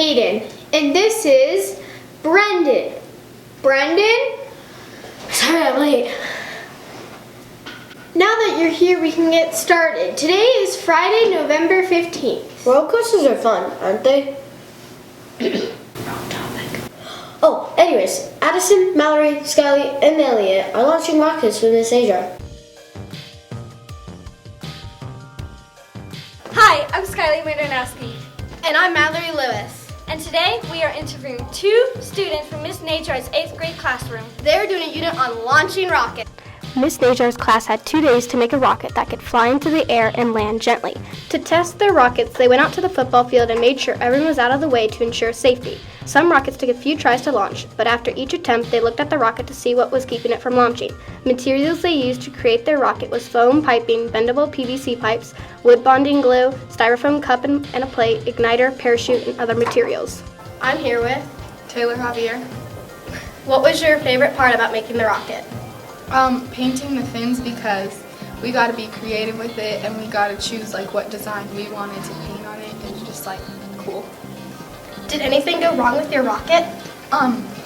Hayden. And this is Brendan. Brendan? Sorry I'm late. Now that you're here, we can get started. Today is Friday, November 15th. Rollercoasters are fun, aren't they? Wrong topic. Oh, anyways, Addysen, Mallory, Skyleigh, and Elliot are launching rockets with Miss Najar. Hi, I'm Skyleigh Mitarnowski. And I'm Mallory Lewis. And today we are interviewing two students from Miss Najar's 8th grade classroom. They're doing a unit on launching rockets. Miss Najar's class had 2 days to make a rocket that could fly into the air and land gently. To test their rockets, they went out to the football field and made sure everyone was out of the way to ensure safety. Some rockets took a few tries to launch, but after each attempt, they looked at the rocket to see what was keeping it from launching. Materials they used to create their rocket was foam piping, bendable PVC pipes, wood bonding glue, styrofoam cup and a plate, igniter, parachute, and other materials. I'm here with Javier. What was your favorite part about making the rocket? Painting the fins because we got to be creative with it and we got to choose like what design we wanted to paint on it. It was just like cool. Did anything go wrong with your rocket?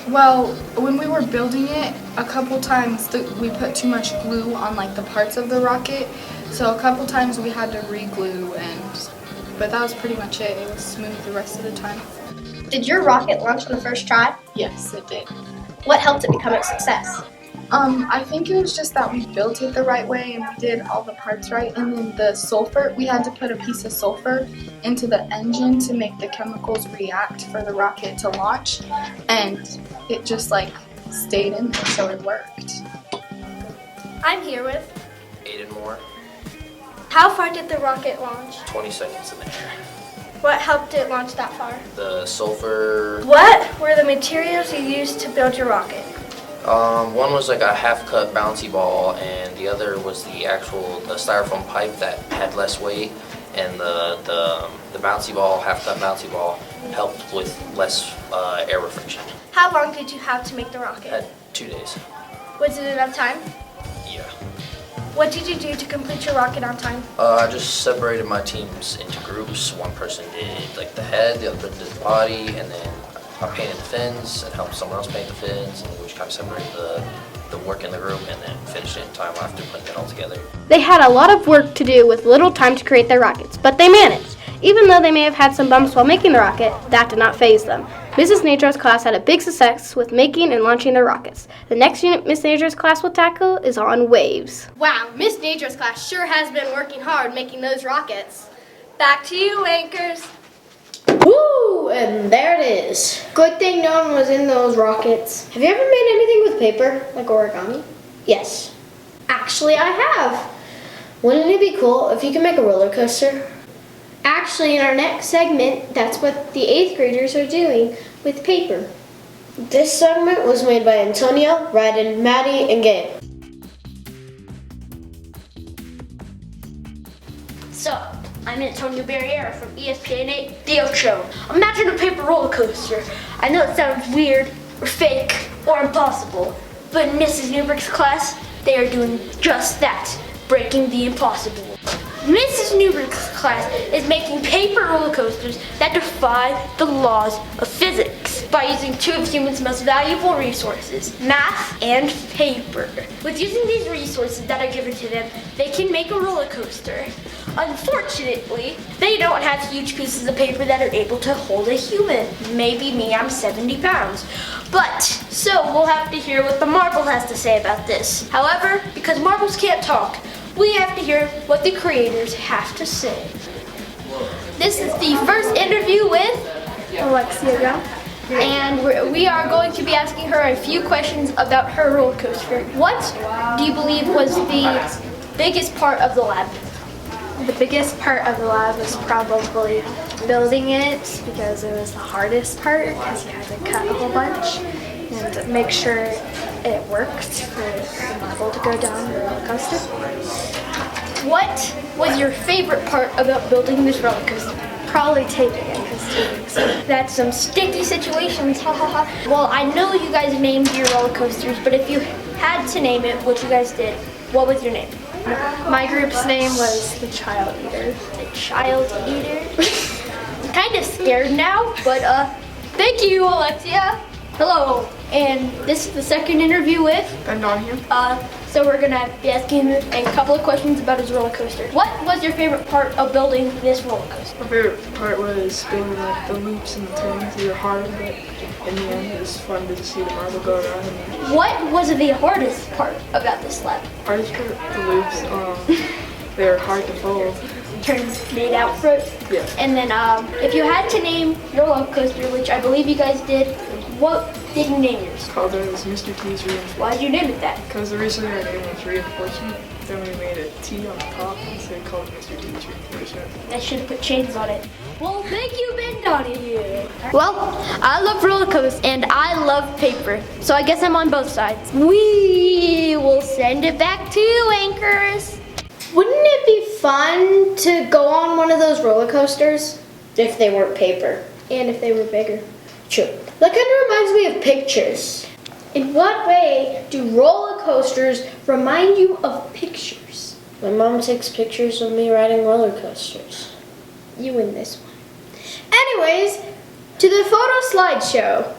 Well, when we were building it, a couple times we put too much glue on like the parts of the rocket. So a couple times we had to re-glue but that was pretty much it. It was smooth the rest of the time. Did your rocket launch on the first try? Yes, it did. What helped it become a success? I think it was just that we built it the right way and we did all the parts right, and then the sulfur, we had to put a piece of sulfur into the engine to make the chemicals react for the rocket to launch, and it just like stayed in there, so it worked. I'm here with. Aiden more, How far did the rocket launch? 20 seconds in the air. What helped it launch that far? The sulfur, What were the materials you used to build your rocket? one was like a half-cut bouncy ball, and the other was the styrofoam pipe that had less weight, and the bouncy ball, half-cut bouncy ball, helped with less air friction. How long did you have to make the rocket? Had 2 days. Was it enough time? Yeah. What did you do to complete your rocket on time? I just separated my teams into groups. One person did like the head, the other did the body, and then I painted the fins and helped someone else paint the fins, and we just kind of separated the work in the group and then finished it in time after putting it all together. They had a lot of work to do with little time to create their rockets, but they managed. Even though they may have had some bumps while making the rocket, that did not faze them. Mrs. Najar's class had a big success with making and launching their rockets. The next unit Miss Najar's class will tackle is on waves. Wow, Miss Najar's class sure has been working hard making those rockets. Back to you, anchors. Woo! And there it is. Good thing no one was in those rockets. Have you ever made anything with paper, like origami? Yes. Actually, I have. Wouldn't it be cool if you could make a roller coaster? Actually, in our next segment, that's what the 8th graders are doing with paper. This segment was made by Antoino, Ryden, Maddie, and Gabe. So, I'm Antonio Barriera from ESPN 8 The Oak Show. Imagine a paper roller coaster. I know it sounds weird, or fake, or impossible, but in Mrs. Newberg's class, they are doing just that, breaking the impossible. Mrs. Newberg's class is making paper roller coasters that defy the laws of physics by using two of humans' most valuable resources, math and paper. With using these resources that are given to them, they can make a roller coaster. Unfortunately, they don't have huge pieces of paper that are able to hold a human. Maybe me, I'm 70 pounds. But, so we'll have to hear what the marble has to say about this. However, because marbles can't talk, we have to hear what the creators have to say. This is the first interview with Alexia, and we are going to be asking her a few questions about her roller coaster. What do you believe was the biggest part of the lab? The biggest part of the lab was probably building it, because it was the hardest part, because you had to cut a whole bunch and make sure it worked for the marble to go down the roller coaster. What was your favorite part about building this roller coaster? Probably taping it, because taping sucks. That's some sticky situations, ha ha ha. Well, I know you guys named your roller coasters, but if you had to name it, which you guys did, what was your name? My group's name was the Child Eater. The Child Eater? kind of scared now, but thank you, Alexia. Hello, and this is the second interview with Donehue. So we're gonna be asking him a couple of questions about his roller coaster. What was your favorite part of building this roller coaster? My favorite part was building like the loops and the turns. They were hard, but in the end it was fun to see the marble go around. What was the hardest part about this slab? Hardest part, the loops, they were hard to fold. Turns made out for it. Yeah. And then if you had to name your roller coaster, which I believe you guys did, what did you name yours? Called it as Mr. T's reinforcement. Why did you name it that? Because originally our name was reinforcement. Then we made a T on the top, and so we called it Mr. T's reinforcement. I should have put chains on it. Well, thank you, Ben Donehue. Well, I love roller coasters and I love paper, so I guess I'm on both sides. We will send it back to you, anchors. Wouldn't it be fun to go on one of those roller coasters if they weren't paper? And if they were bigger. True. That kind of reminds me of pictures. In what way do roller coasters remind you of pictures? My mom takes pictures of me riding roller coasters. You win this one. Anyways, to the photo slideshow.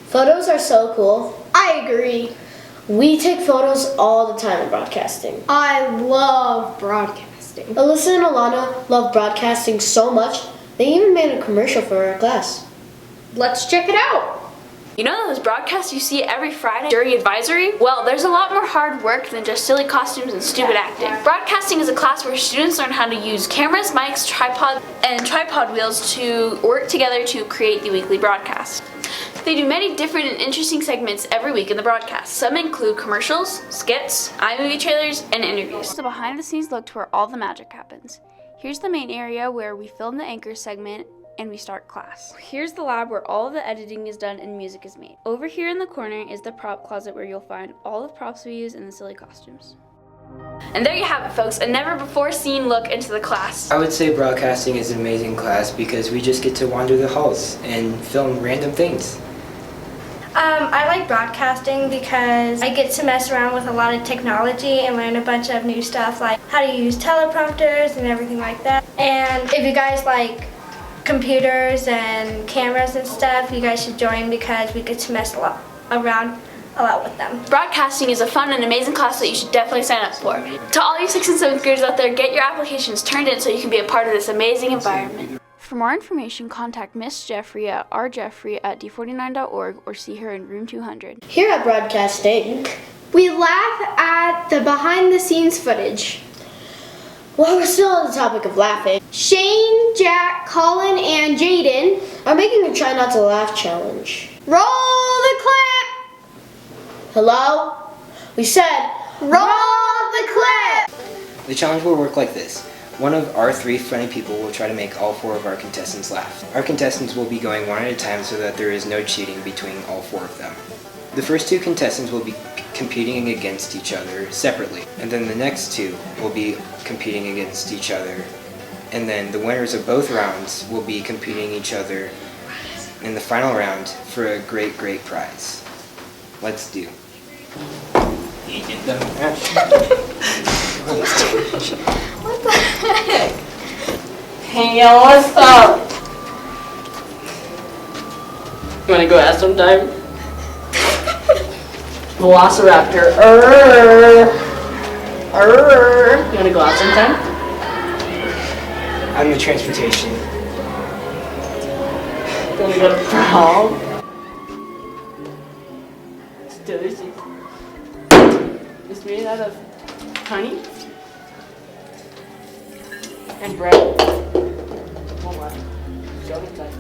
Photos are so cool. I agree. We take photos all the time in broadcasting. I love broadcasting. Alyssa and Alana love broadcasting so much, they even made a commercial for our class. Let's check it out. You know those broadcasts you see every Friday during advisory? Well, there's a lot more hard work than just silly costumes and stupid acting. Broadcasting is a class where students learn how to use cameras, mics, tripod wheels to work together to create the weekly broadcast. They do many different and interesting segments every week in the broadcast. Some include commercials, skits, iMovie trailers, and interviews. It's a behind-the-scenes look to where all the magic happens. Here's the main area where we film the anchor segment and we start class. Here's the lab where all of the editing is done and music is made. Over here in the corner is the prop closet where you'll find all the props we use and the silly costumes. And there you have it, folks, a never-before-seen look into the class. I would say broadcasting is an amazing class because we just get to wander the halls and film random things. I like broadcasting because I get to mess around with a lot of technology and learn a bunch of new stuff like how to use teleprompters and everything like that. And if you guys like computers and cameras and stuff, you guys should join because we get to mess around a lot with them. Broadcasting is a fun and amazing class that you should definitely sign up for. To all you 6th and 7th graders out there, get your applications turned in so you can be a part of this amazing environment. For more information, contact Miss Jeffrey at rjeffrey@d49.org or see her in room 200. Here at Broadcasting, We laugh at the behind-the-scenes footage. while we're still on the topic of laughing, Shane, Jack, Colin, and Jaden are making a try not to laugh challenge. roll the clip. Hello? We said, Roll the clip. The challenge will work like this. One of our 3 funny people will try to make all 4 of our contestants laugh. Our contestants will be going one at a time so that there is no cheating between all 4 of them. The first 2 contestants will be competing against each other separately, and then the next 2 will be competing against each other, and then the winners of both rounds will be competing each other in the final round for a great prize. Let's do. You did them. What the heck? Hey yo, what's up? You wanna go out sometime? Velociraptor. You wanna go out sometime? I'm the transportation. You wanna go to prom? It's delicious. It's made out of honey and bread. Oh wow. Shove it tight.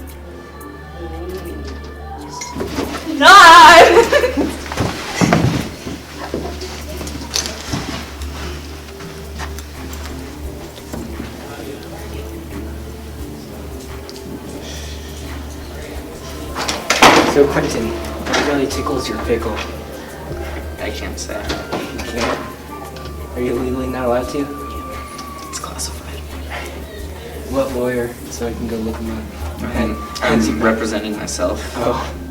So Quentin, what really tickles your pickle? I can't say. You can't? Are you legally not allowed to? It's classified. What lawyer? So I can go look him up. I'm representing myself. Oh.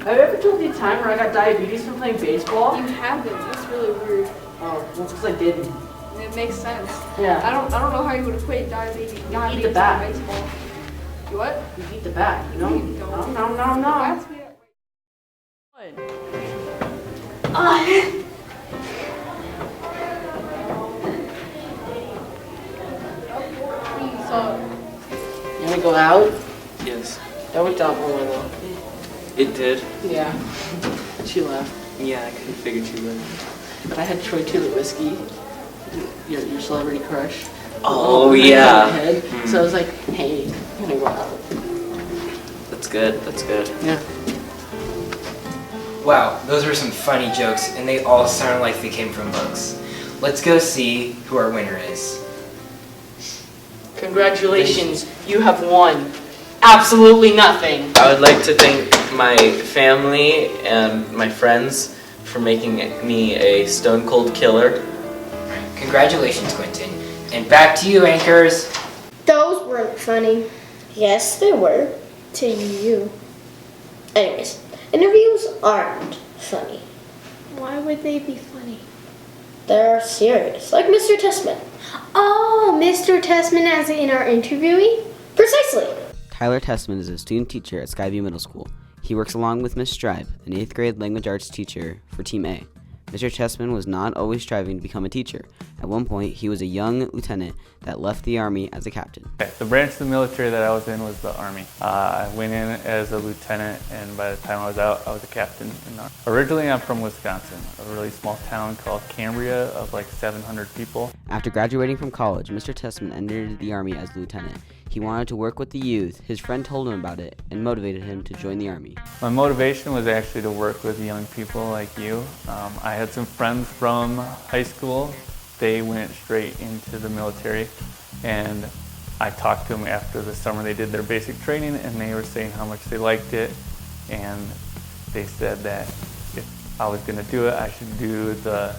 Have I ever told you the time where I got diabetes from playing baseball? You haven't. That's really weird. Oh, well, it's because I didn't. It makes sense. Yeah. I don't know how you would equate diabetes eat the to bat. baseball. You what? You eat the bat, you know? You don't. No. That's weird. So, You want to go out? Yes, That worked out for me though. it did. Yeah. She left. Yeah, I could have figured you would. But I had Troy Taylor whiskey, your celebrity crush. Oh, right yeah. on my head. So I was like, hey, I'm gonna go out. That's good, that's good. Yeah. Wow, those were some funny jokes, and they all sound like they came from books. Let's go see who our winner is. Congratulations, you have won absolutely nothing. I would like to thank my family and my friends for making me a stone cold killer. Congratulations, Quentin. And back to you, anchors. Those weren't funny. Yes, they were. To you. Anyways, interviews aren't funny. Why would they be funny? They're serious, like Mr. Testman. Oh, Mr. Testman as in our interviewee? Precisely. Tyler Testman is a student teacher at Skyview Middle School. He works along with Miss Stripe, an 8th grade language arts teacher for Team A. Mr. Testman was not always striving to become a teacher. At one point, he was a young lieutenant that left the Army as a captain. The branch of the military that I was in was the Army. I went in as a lieutenant, and by the time I was out, I was a captain in the Army. Originally, I'm from Wisconsin, a really small town called Cambria of like 700 people. After graduating from college, Mr. Testman entered the Army as lieutenant. He wanted to work with the youth. His friend told him about it and motivated him to join the Army. My motivation was actually to work with young people like you. I had some friends from high school. They went straight into the military, and I talked to them after the summer. They did their basic training, and they were saying how much they liked it, and they said that if I was going to do it, I should do the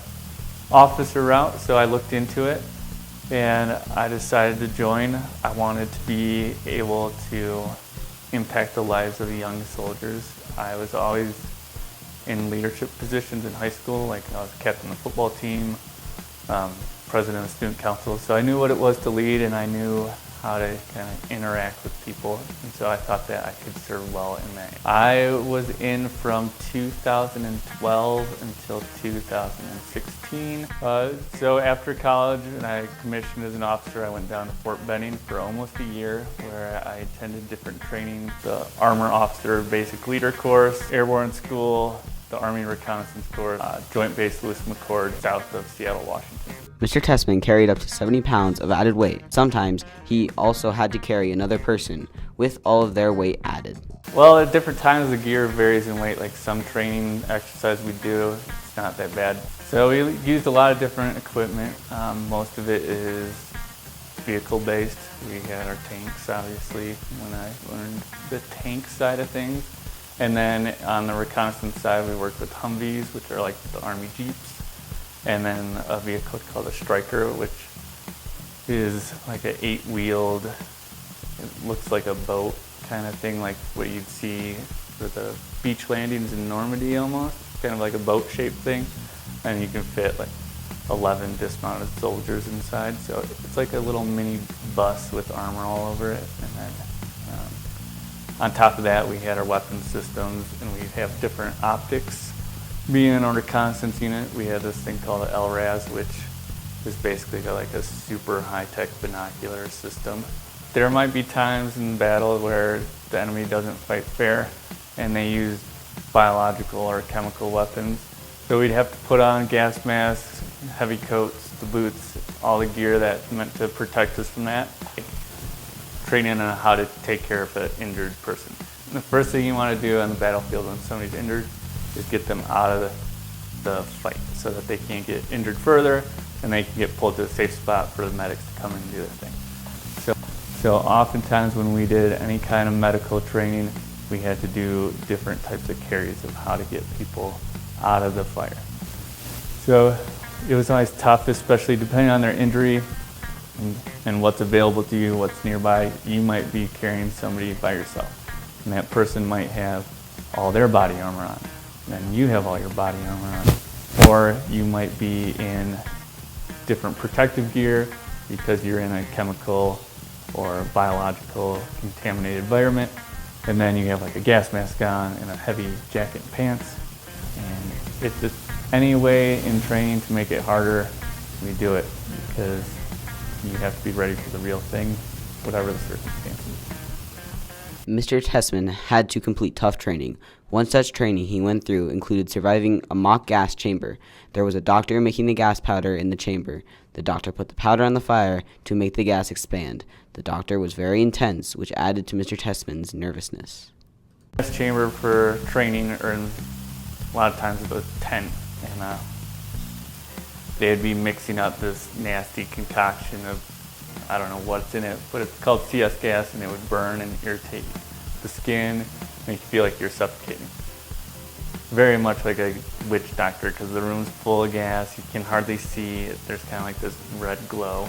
officer route. So I looked into it, and I decided to join. I wanted to be able to impact the lives of the young soldiers. I was always in leadership positions in high school, like I was captain of the football team, president of student council, so I knew what it was to lead, and I knew how to kind of interact with people, and so I thought that I could serve well in that. I was in from 2012 until 2016. So after college, and I commissioned as an officer, I went down to Fort Benning for almost a year, where I attended different training, the Armor Officer Basic Leader course, Airborne School, the Army Reconnaissance Corps, Joint Base Lewis McChord, south of Seattle, Washington. Mr. Testman carried up to 70 pounds of added weight. Sometimes he also had to carry another person with all of their weight added. Well, at different times the gear varies in weight, like some training exercise we do, it's not that bad. So we used a lot of different equipment. Most of it is vehicle based. We had our tanks, obviously, when I learned the tank side of things. And then on the reconnaissance side, we worked with Humvees, which are like the Army Jeeps. And then a vehicle called a Striker, which is like an 8-wheeled, it looks like a boat kind of thing, like what you'd see for the beach landings in Normandy almost, kind of like a boat-shaped thing. And you can fit like 11 dismounted soldiers inside, so it's like a little mini bus with armor all over it. And then on top of that, we had our weapon systems, and we have different optics. Being in our reconnaissance unit, we had this thing called an LRAS, which is basically like a super high-tech binocular system. There might be times in battle where the enemy doesn't fight fair, and they use biological or chemical weapons. So we'd have to put on gas masks, heavy coats, the boots, all the gear that's meant to protect us from that. Training on how to take care of an injured person. And the first thing you want to do on the battlefield when somebody's injured is get them out of the fight so that they can't get injured further and they can get pulled to a safe spot for the medics to come in and do their thing. So oftentimes when we did any kind of medical training, we had to do different types of carries of how to get people out of the fire. So it was always tough, especially depending on their injury and what's available to you, what's nearby. You might be carrying somebody by yourself, and that person might have all their body armor on, and you have all your body armor on. Or you might be in different protective gear because you're in a chemical or biological contaminated environment, and then you have like a gas mask on and a heavy jacket and pants. And it's just any way in training to make it harder, we do it because you have to be ready for the real thing, whatever the circumstances. Mr. Tessman had to complete tough training. One such training he went through included surviving a mock gas chamber. There was a doctor making the gas powder in the chamber. The doctor put the powder on the fire to make the gas expand. The doctor was very intense, which added to Mr. Tessman's nervousness. Gas chamber for training, or a lot of times it was tent, and they'd be mixing up this nasty concoction of, I don't know what's in it, but it's called CS gas, and it would burn and irritate the skin, make you feel like you're suffocating. Very much like a witch doctor, because the room's full of gas, you can hardly see it. There's kind of like this red glow.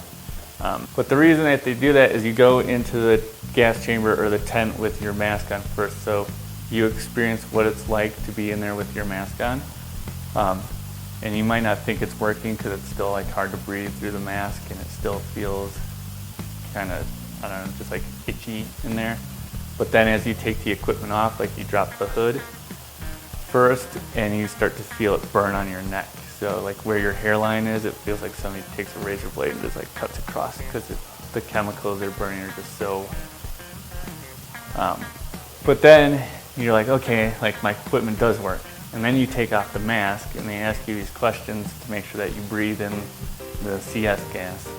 But the reason that they do that is you go into the gas chamber or the tent with your mask on first, so you experience what it's like to be in there with your mask on. And you might not think it's working because it's still like hard to breathe through the mask, and it still feels kind of, I don't know, just like itchy in there. But then as you take the equipment off, like you drop the hood first, and you start to feel it burn on your neck. So like where your hairline is, it feels like somebody takes a razor blade and just like cuts across, because the chemicals they're burning are just so. But then you're like, okay, like my equipment does work. And then you take off the mask and they ask you these questions to make sure that you breathe in the CS gas.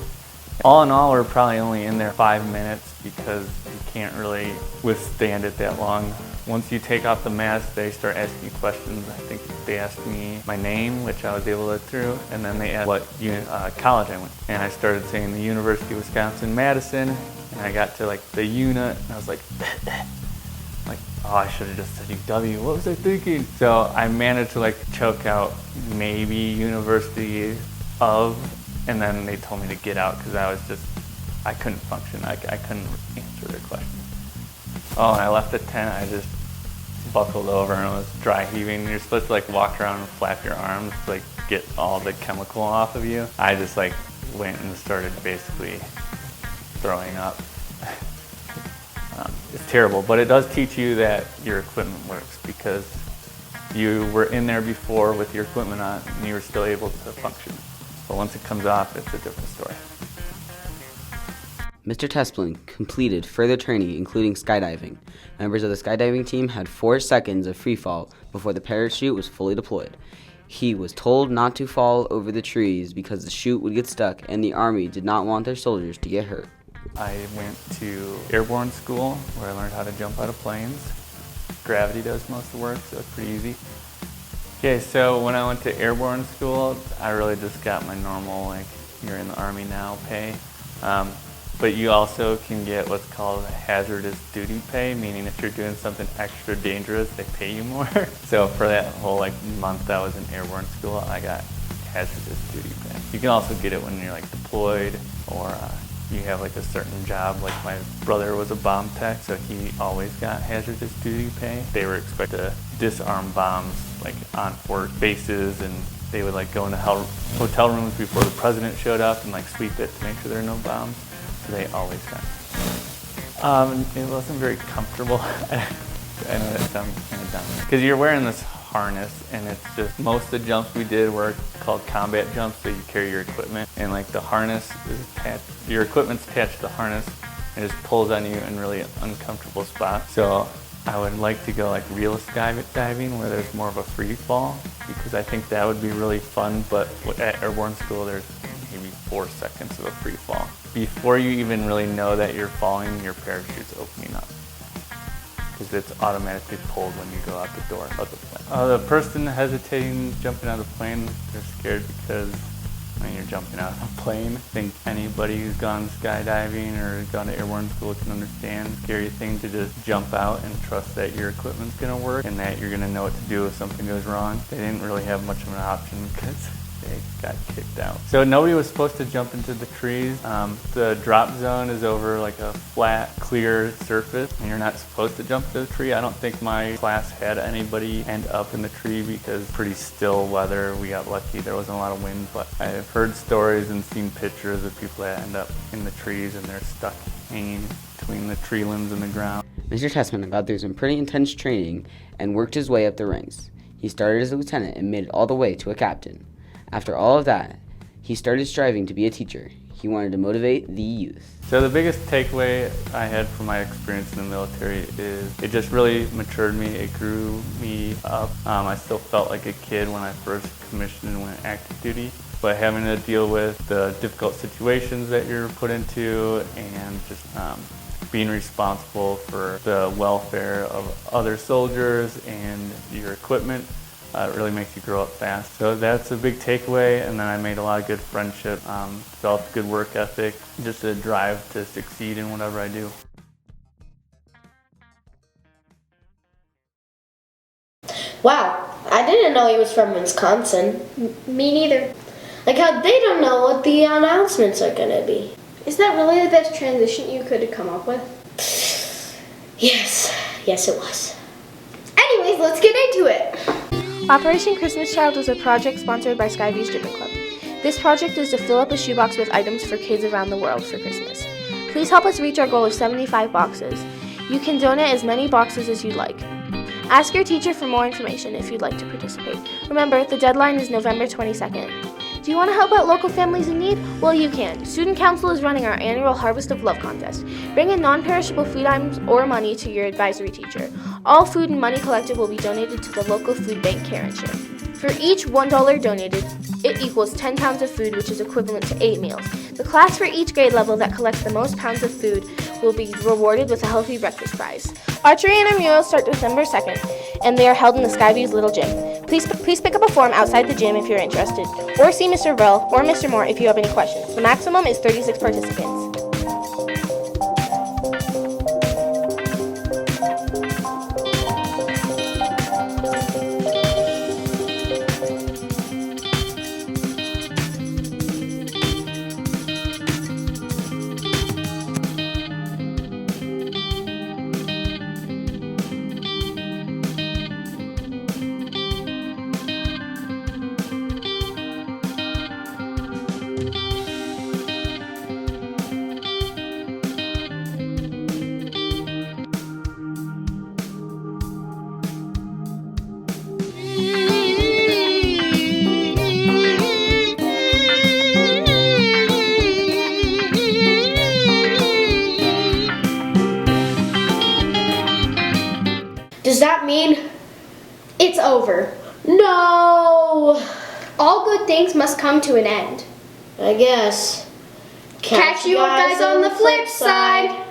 All in all, we're probably only in there 5 minutes because you can't really withstand it that long. Once you take off the mask, they start asking you questions. I think they asked me my name, which I was able to through, and then they asked what college I went. And I started saying the University of Wisconsin, Madison, and I got to like the unit, and I was like, oh, I should have just said UW. What was I thinking? So I managed to like choke out maybe University of, and then they told me to get out because I couldn't function. I couldn't answer their questions. Oh, and I left the tent. I just buckled over and was dry heaving. You're supposed to like walk around and flap your arms to like get all the chemical off of you. I just like went and started basically throwing up. It's terrible, but it does teach you that your equipment works because you were in there before with your equipment on and you were still able to function. But once it comes off, it's a different story. Mr. Tessman completed further training, including skydiving. Members of the skydiving team had 4 seconds of free fall before the parachute was fully deployed. He was told not to fall over the trees because the chute would get stuck, and the Army did not want their soldiers to get hurt. I went to airborne school where I learned how to jump out of planes. Gravity does most of the work, so it's pretty easy. Okay, so when I went to airborne school, I really just got my normal, like, you're in the Army now pay. But you also can get what's called hazardous duty pay, meaning if you're doing something extra dangerous, they pay you more. So for that whole like month I was in airborne school, I got hazardous duty pay. You can also get it when you're like deployed or you have like a certain job. Like my brother was a bomb tech, so he always got hazardous duty pay. They were expected to disarm bombs like on fort bases, and they would like go into hotel rooms before the president showed up and like sweep it to make sure there are no bombs. They always got it. It wasn't very comfortable. I know that sounds kind of dumb. Because you're wearing this harness, and it's just, most of the jumps we did were called combat jumps, so you carry your equipment, and like the harness is attached, your equipment's attached to the harness, and it just pulls on you in really uncomfortable spots. So I would like to go like real skydiving where there's more of a free fall, because I think that would be really fun, but at airborne school there's maybe 4 seconds of a free fall. Before you even really know that you're falling, your parachute's opening up, because it's automatically pulled when you go out the door of the plane. The person hesitating jumping out of the plane, they're scared because when you're jumping out of a plane, I think anybody who's gone skydiving or gone to airborne school can understand the scary thing to just jump out and trust that your equipment's going to work and that you're going to know what to do if something goes wrong. They didn't really have much of an option because they got kicked out. So nobody was supposed to jump into the trees. The drop zone is over like a flat, clear surface, and you're not supposed to jump to the tree. I don't think my class had anybody end up in the tree because pretty still weather. We got lucky. There wasn't a lot of wind, but I've heard stories and seen pictures of people that end up in the trees and they're stuck hanging between the tree limbs and the ground. Mr. Tessman got through some pretty intense training and worked his way up the ranks. He started as a lieutenant and made it all the way to a captain. After all of that, he started striving to be a teacher. He wanted to motivate the youth. So the biggest takeaway I had from my experience in the military is it just really matured me. It grew me up. I still felt like a kid when I first commissioned and went active duty, but having to deal with the difficult situations that you're put into and just being responsible for the welfare of other soldiers and your equipment, it really makes you grow up fast. So that's a big takeaway, and then I made a lot of good friendship, developed good work ethic, just a drive to succeed in whatever I do. Wow, I didn't know he was from Wisconsin. Me neither. Like how they don't know what the announcements are gonna be. Is that really the best transition you could have come up with? Yes it was. Anyways, let's get into it. Operation Christmas Child was a project sponsored by Skyview's Driven Club. This project is to fill up a shoebox with items for kids around the world for Christmas. Please help us reach our goal of 75 boxes. You can donate as many boxes as you'd like. Ask your teacher for more information if you'd like to participate. Remember, the deadline is November 22nd. Do you want to help out local families in need? Well, you can. Student Council is running our annual Harvest of Love contest. Bring in non-perishable food items or money to your advisory teacher. All food and money collected will be donated to the local food bank care and share. For each $1 donated, it equals 10 pounds of food, which is equivalent to 8 meals. The class for each grade level that collects the most pounds of food will be rewarded with a healthy breakfast prize. Archery and intramurals start December 2nd, and they are held in the Skyview's little gym. Please pick up a form outside the gym if you're interested, or see Mr. Vrell or Mr. Moore if you have any questions. The maximum is 36 participants. Does that mean it's over? No! All good things must come to an end. I guess. Catch you guys on the flip side.